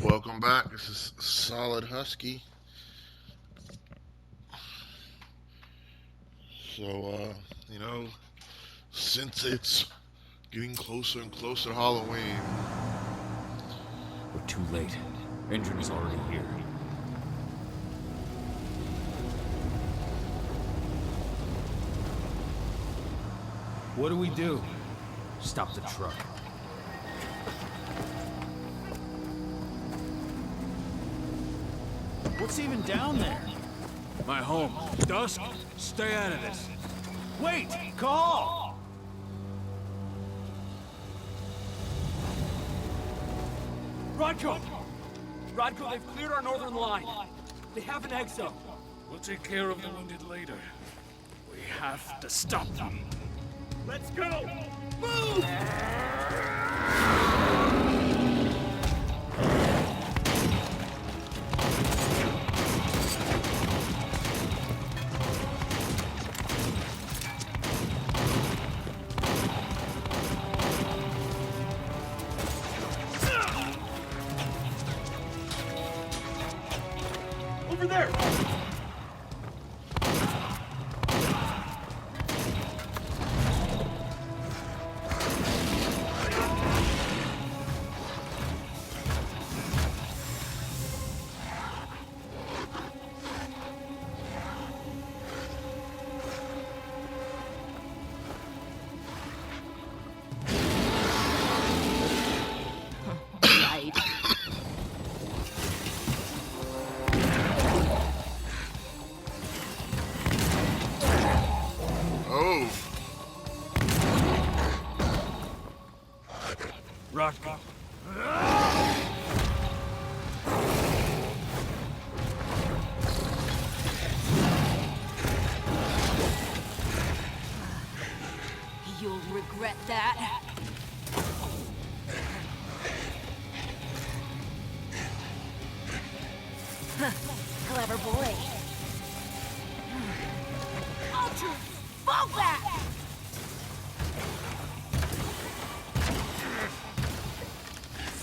Welcome back. This is Solid Husky. So, you know, since it's getting closer and closer to Halloween, We're too late. Engine is already here. What do we do? Stop the truck. What's even down there? My home. Dusk, stay out of this. Wait! Call! Rodko! Rodko, they've cleared our northern line. They have an exo. We'll take care of the wounded later. We have to stop them. Let's go! Move! Over there! Right. oh, Rodko. You'll regret that. Huh, clever boy. Ultra, fall back!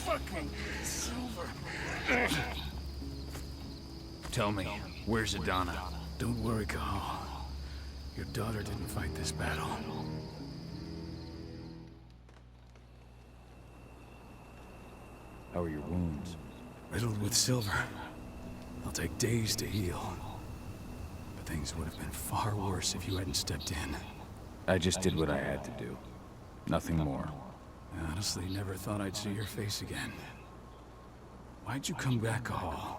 Fucking Silver. Tell me, where's Adana? Don't worry, Cahal. Your daughter didn't fight this battle. How are your wounds? Riddled with silver. They'll take days to heal. But things would have been far worse if you hadn't stepped in. I just did what I had to do. Nothing more. I honestly never thought I'd see your face again. Why'd you come back, Cahal?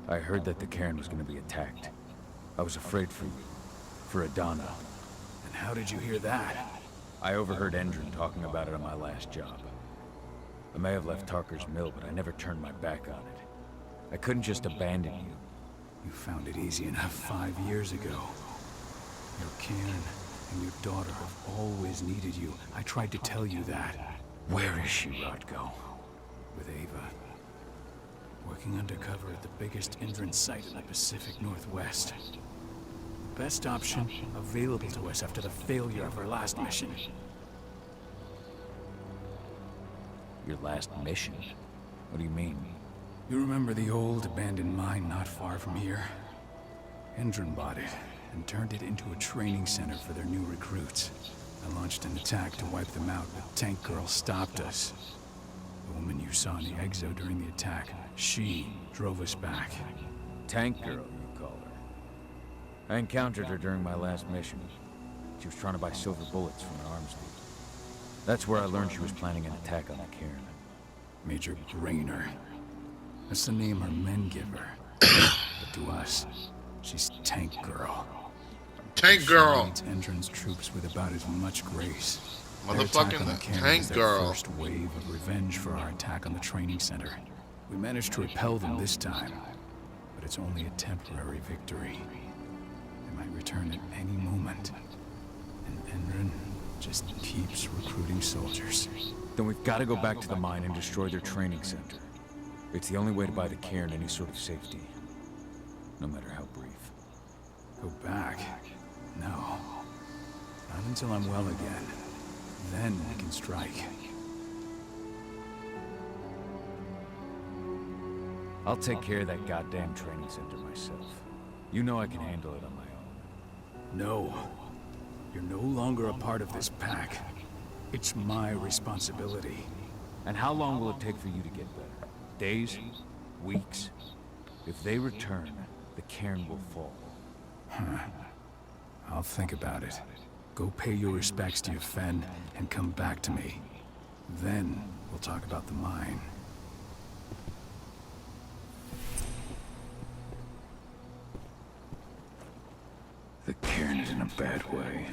I heard that the cairn was gonna be attacked. I was afraid for you. For Adana. And how did you hear that? I overheard Endrin talking about it on my last job. I may have left Tarker's mill, but I never turned my back on it. I couldn't just abandon you. You found it easy enough 5 years ago. Your cairn and your daughter have always needed you. I tried to tell you that. Where is she, Rodko? With Ava. Working undercover at the biggest entrance site in the Pacific Northwest. The best option available to us after the failure of our last mission. Your last mission? What do you mean? You remember the old abandoned mine not far from here? Endrin bought it and turned it into a training center for their new recruits. I launched an attack to wipe them out, but Tank Girl stopped us. The woman you saw in the exo during the attack, she drove us back. Tank Girl, you call her. I encountered her during my last mission. She was trying to buy silver bullets from an arms dealer. That's where I learned she was planning an attack on the cairn. Major Brainer. That's the name her men give her. But to us, she's Tank Girl. Tank Girl. She leads Endrin's troops with about as much grace. Their Motherfucking attack on the cairn Tank was their Girl. first wave of revenge for our attack on the training center. We managed to repel them this time, but it's only a temporary victory. They might return at any moment. And Endrin just keeps recruiting soldiers. Then we've got to go back to the mine and destroy their training center. It's the only way to buy the cairn any sort of safety. No matter how brief. Go back? No. Not until I'm well again. Then we can strike. I'll take care of that goddamn training center myself. You know I can handle it on my own. No. You're no longer a part of this pack. It's my responsibility. And how long will it take for you to get better? Days? Weeks? If they return, the cairn will fall. I'll think about it. Go pay your respects to your Fen and come back to me. Then we'll talk about the mine. The cairn is in a bad way.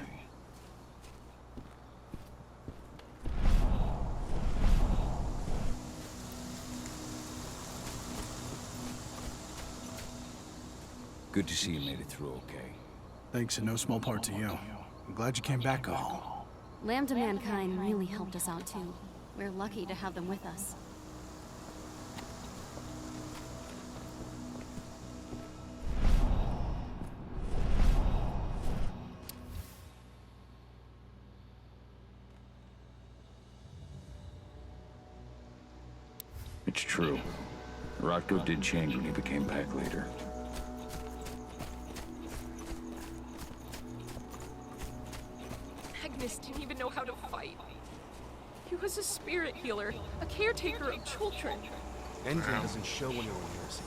Good to see you made it through okay. Thanks in no small part to you. I'm glad you came back, Cahal. Lambda Mankind really helped us out too. We're lucky to have them with us. It's true. Rotko did change when he became pack leader. Magnus didn't even know how to fight. He was a spirit healer, a caretaker of children. Engine doesn't show when you're nursing,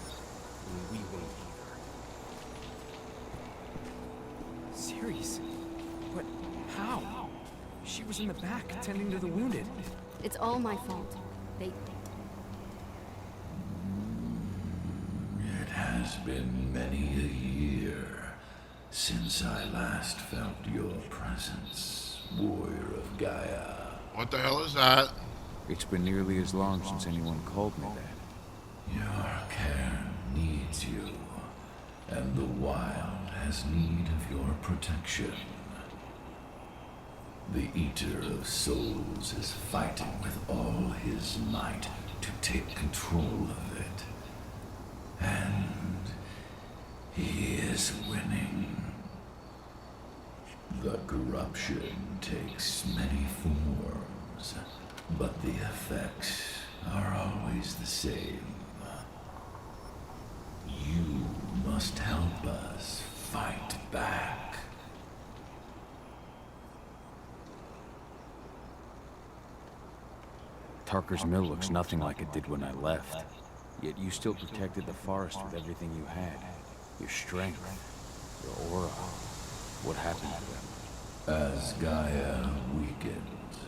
and we won't either. Seriously? But how? She was in the back, tending to the wounded. It's all my fault. They... It has been many a year since I last felt your presence, warrior of Gaia. What the hell is that? It's been nearly as long since anyone called me that. Your cairn needs you, and the wild has need of your protection. The Eater of Souls is fighting with all his might to take control of it. And he is winning. The corruption takes many forms, but the effects are always the same. You must help us fight back. Tarker's Mill looks nothing like it did when I left. Yet you still protected the forest with everything you had. Your strength, your aura. What happened to them? As Gaia weakens,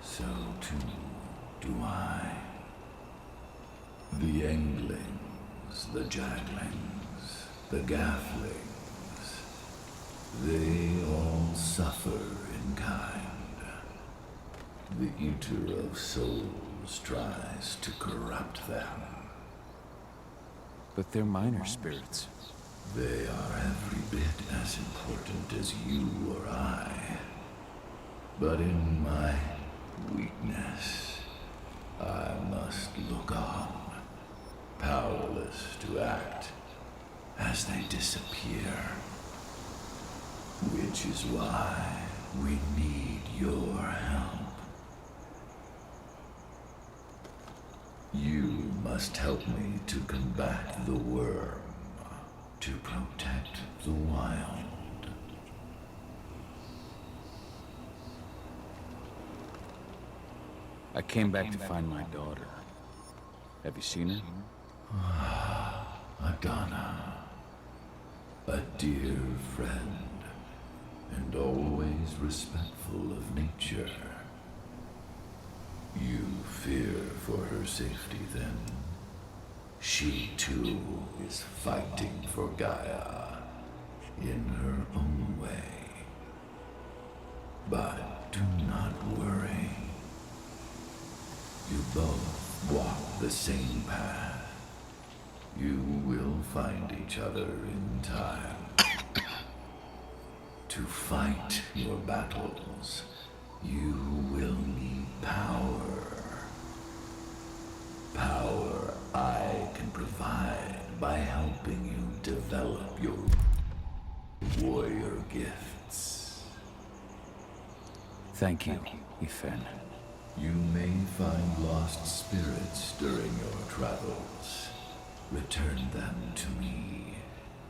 so too do I. The Englings, the Jaglings, the Gafflings, they all suffer in kind. The Eater of Souls tries to corrupt them. But they're minor spirits. They are every bit as important as you or I. But in my weakness, I must look on, powerless to act as they disappear. Which is why we need your help. You must help me to combat the worm, to protect the wild. I came back to find my daughter. Have you seen her? Adana, a dear friend, and always respectful of nature. You fear for her safety, then? She, too, is fighting for Gaia in her own way. But do not worry. You both walk the same path. You will find each other in time. To fight your battles, you will need power. Power I can provide by helping you develop your warrior gifts. Thank you, Ethan. You may find lost spirits during your travels. Return them to me,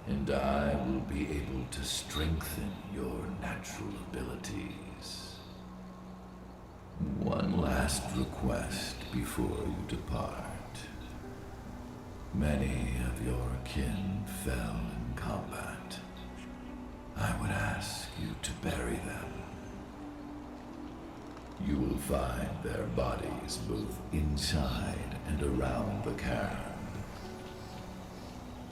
and I will be able to strengthen your natural abilities. One last request before you depart. Many of your kin fell in combat. I would ask you to bury them. You will find their bodies both inside and around the cairn.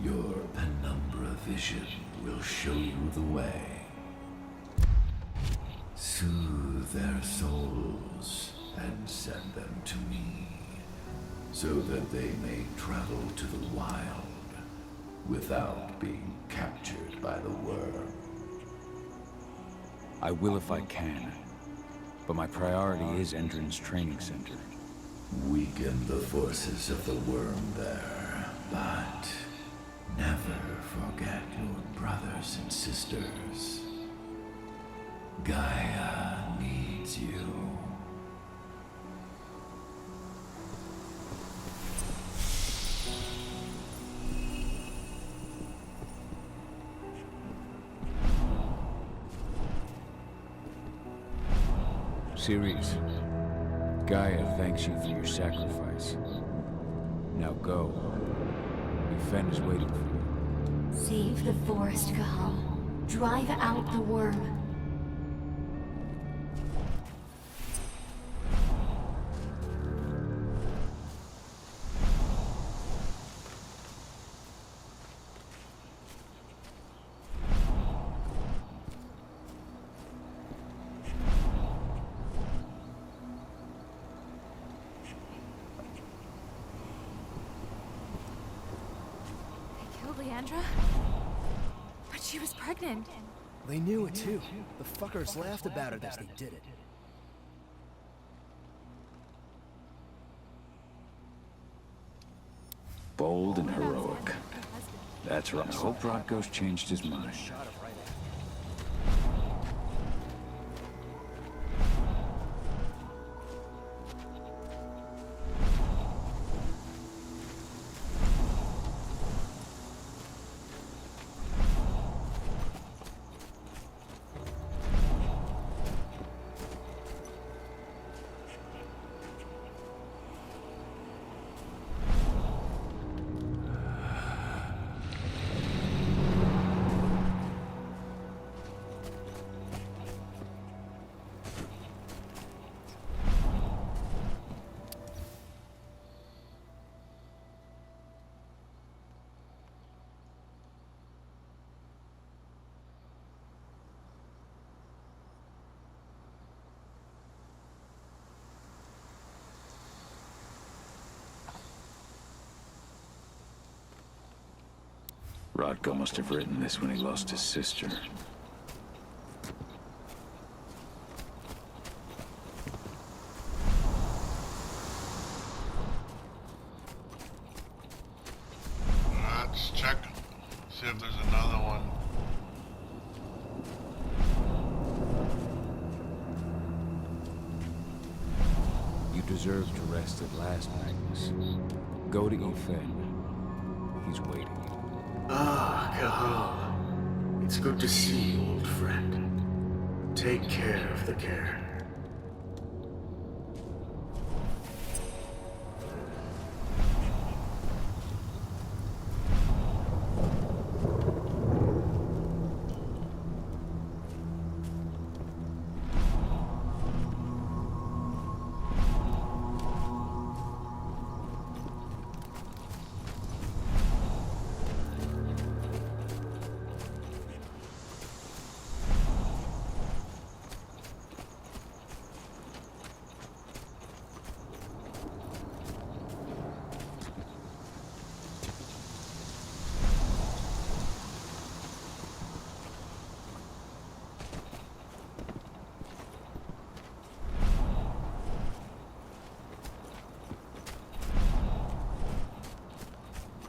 Your penumbra vision will show you the way. Soothe their souls and send them to me, so that they may travel to the wild without being captured by the worm. I will if I can, but my priority is Endron's training center. Weaken the forces of the worm there, but never forget your brothers and sisters. Gaia needs you. Ceres, Gaia thanks you for your sacrifice. Now go. Ethan is waiting for you. Save the forest, Cahal. Drive out the worm. Leandra? But she was pregnant. They knew it too. The fuckers laughed about it as they did it. Bold and heroic. That's right. I hope Rodko's changed his mind. Rodko must have written this when he lost his sister. Let's check. See if there's another one. You deserve to rest at last, Magnus. Go to Ethan. He's waiting. Ah, Cahal. It's good to see you, old friend. Take care of the cairn.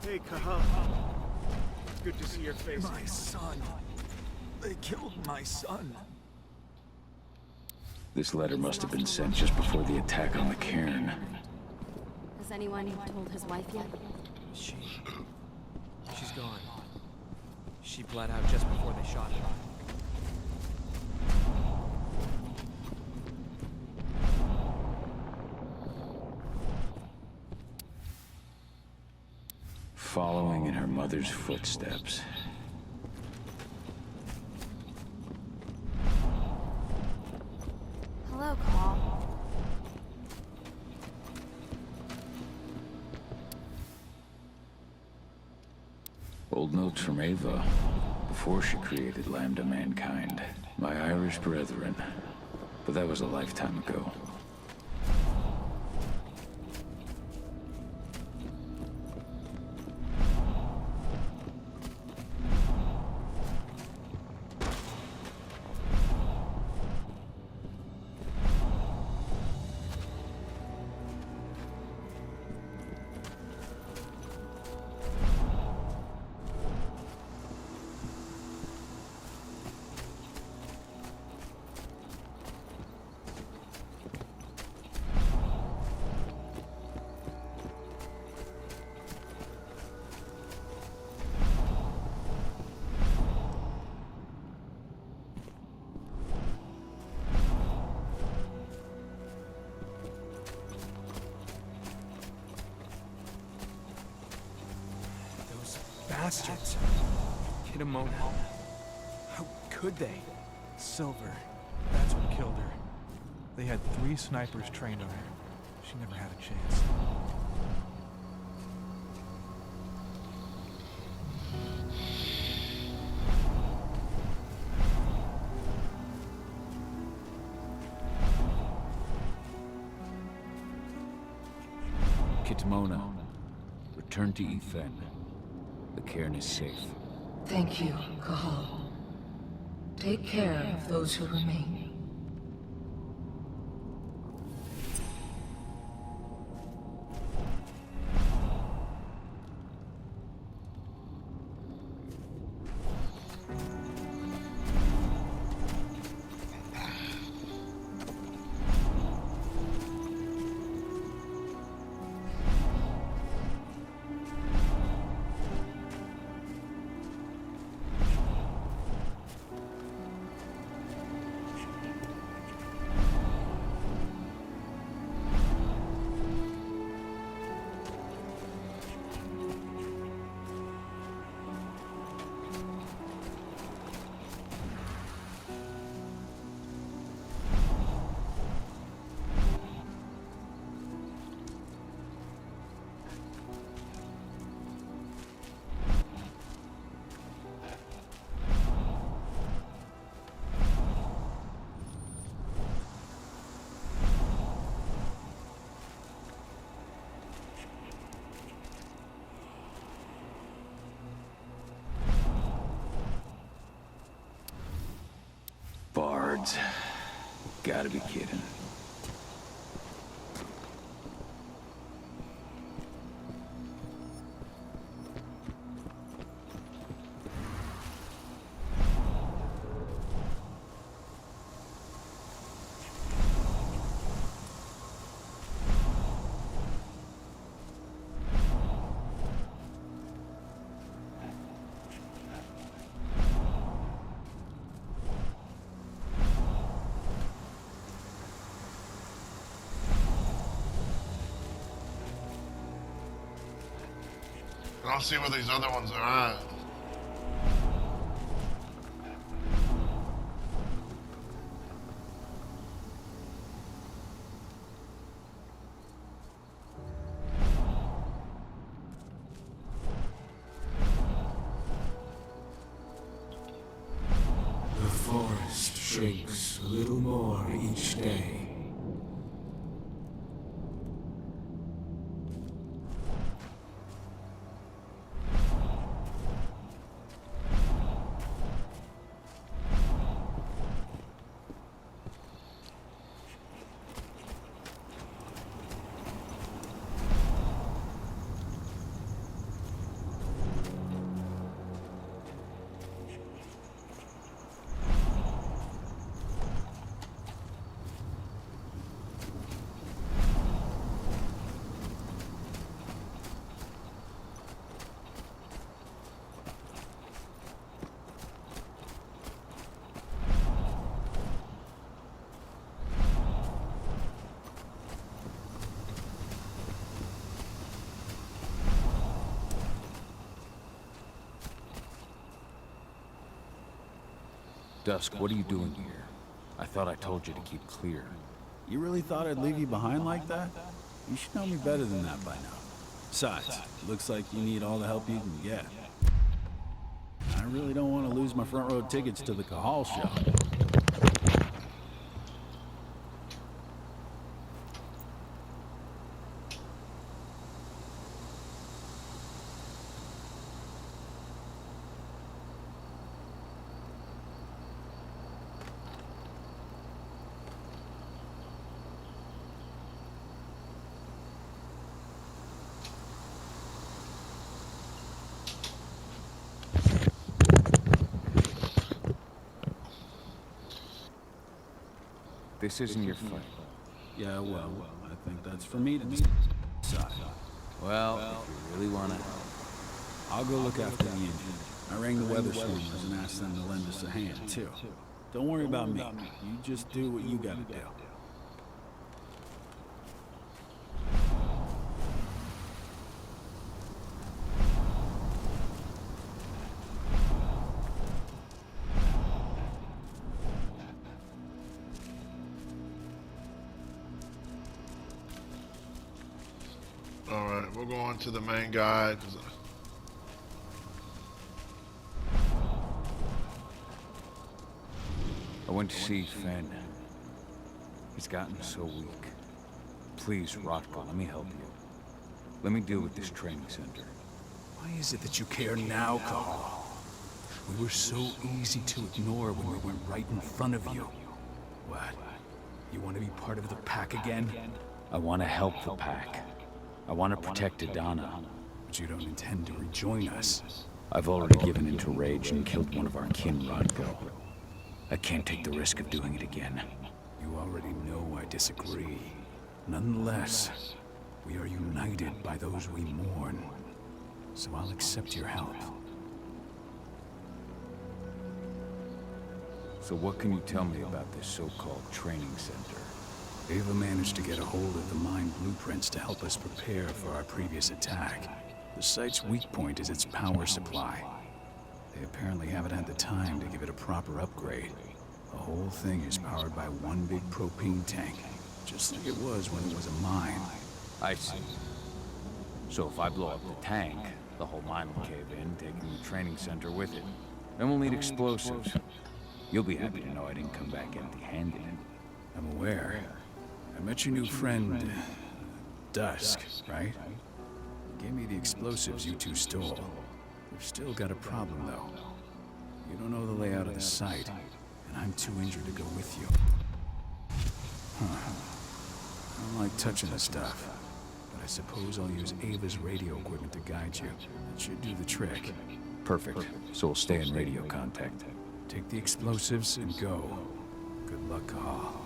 Hey, Cahal. Good to see your face. My son. They killed my son. This letter must have been sent just before the attack on the cairn. Has anyone told his wife yet? She's gone. She bled out just before they shot her. Following in her mother's footsteps. Hello, Call. Old notes from Ava, before she created Lambda Mankind. My Irish brethren. But that was a lifetime ago. Bastards. Kitamona. How could they? Silver. That's what killed her. They had 3 snipers trained on her. She never had a chance. Kitamona, return to Ethan. The cairn is safe. Thank you, Cahal. Take care of those who remain. Bards. Gotta be kidding. I don't see where these other ones are at. The forest shrinks a little more each day. Dusk, what are you doing here? I thought I told you to keep clear. You really thought I'd leave you behind like that? You should know me better than that by now. Besides, looks like you need all the help you can get. I really don't want to lose my front row tickets to the Cahal show. This isn't your fight. Yeah, well, I think that's for me to decide. Well, if you really want to help. I'll go look after the engine. I rang the weather stormers and asked them to lend us a hand, too. Don't worry about me. You just do what you gotta do. Alright, we'll go on to the main guy. I went to see Finn. He's gotten so weak. Please, Rotko, let me help you. Let me deal with this training center. Why is it that you care now, Cahal? We were so easy to ignore when we went right in front of you. What? You want to be part of the pack again? I want to help the pack. I want to protect Adana. But you don't intend to rejoin us. I've already given in to rage and killed one of our kin, Rodko. I can't take the risk of doing it again. You already know I disagree. Nonetheless, we are united by those we mourn. So I'll accept your help. So what can you tell me about this so-called training center? Ava managed to get a hold of the mine blueprints to help us prepare for our previous attack. The site's weak point is its power supply. They apparently haven't had the time to give it a proper upgrade. The whole thing is powered by one big propane tank, just like it was when it was a mine. I see. So if I blow up the tank, the whole mine will cave in, taking the training center with it. Then we'll need explosives. You'll be happy to know I didn't come back empty-handed. I'm aware. I met your new friend, Dusk, right? He gave me the explosives you two stole. We've still got a problem, though. You don't know the layout of the site, and I'm too injured to go with you. Huh. I don't like touching the stuff, but I suppose I'll use Ava's radio equipment to guide you. That should do the trick. Perfect. So we'll stay in radio contact. Take the explosives and go. Good luck, Cahal.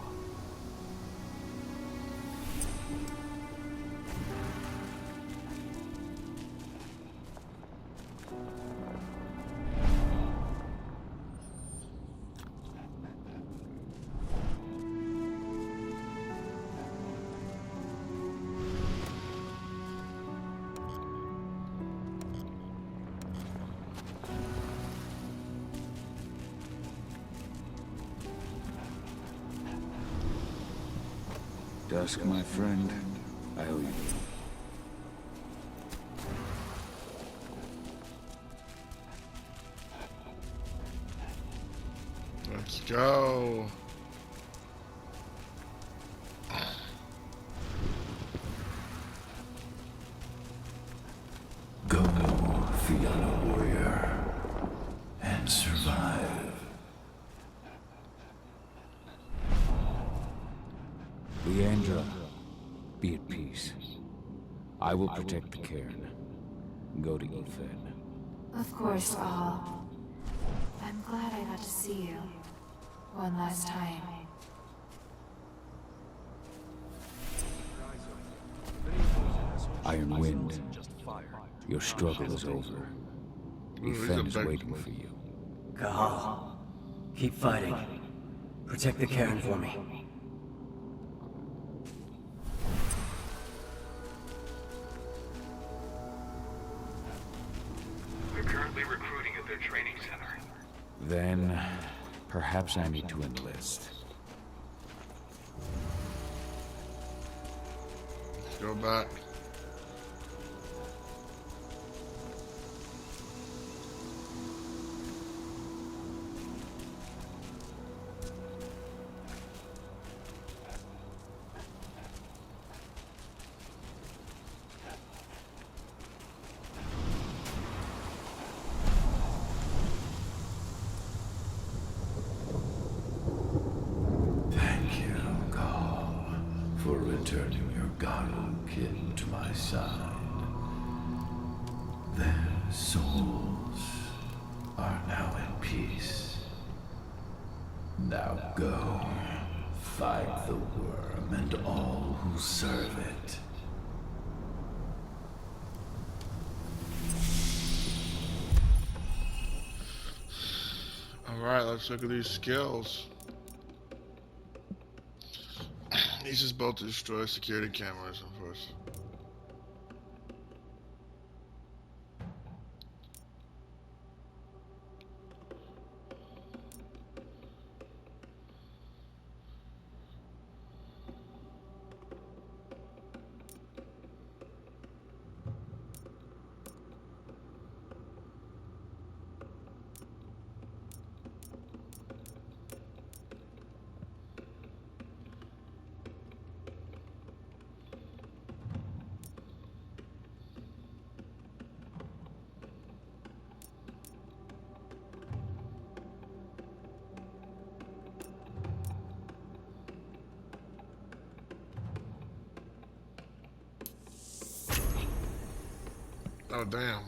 Dusk, my friend, I owe you. Let's go. Go, Fianna warrior, and survive. Leandra, be at peace. I will protect the cairn. Go to Ethan. Of course, Cahal. I'm glad I got to see you. One last time. Iron Wind, your struggle is over. Ethan is waiting for you. Cahal, keep fighting. Protect the cairn for me. We're currently recruiting at their training center. Then, Perhaps I need to enlist. Go back. Thank you, Carl, for returning your godly kitten to my side. Their souls are now in peace. Now go, fight the worm and all who serve it. Alright, let's look at these skills. He's just built to destroy security cameras, of course. Oh, damn.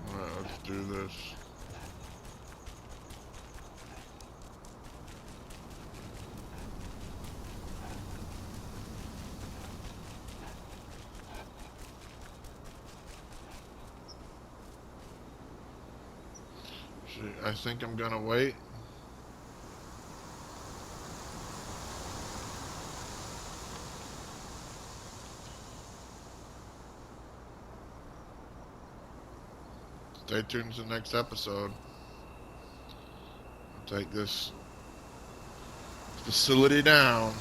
Alright, let's do this. I think I'm gonna wait. Stay tuned to the next episode. I'll take this facility down.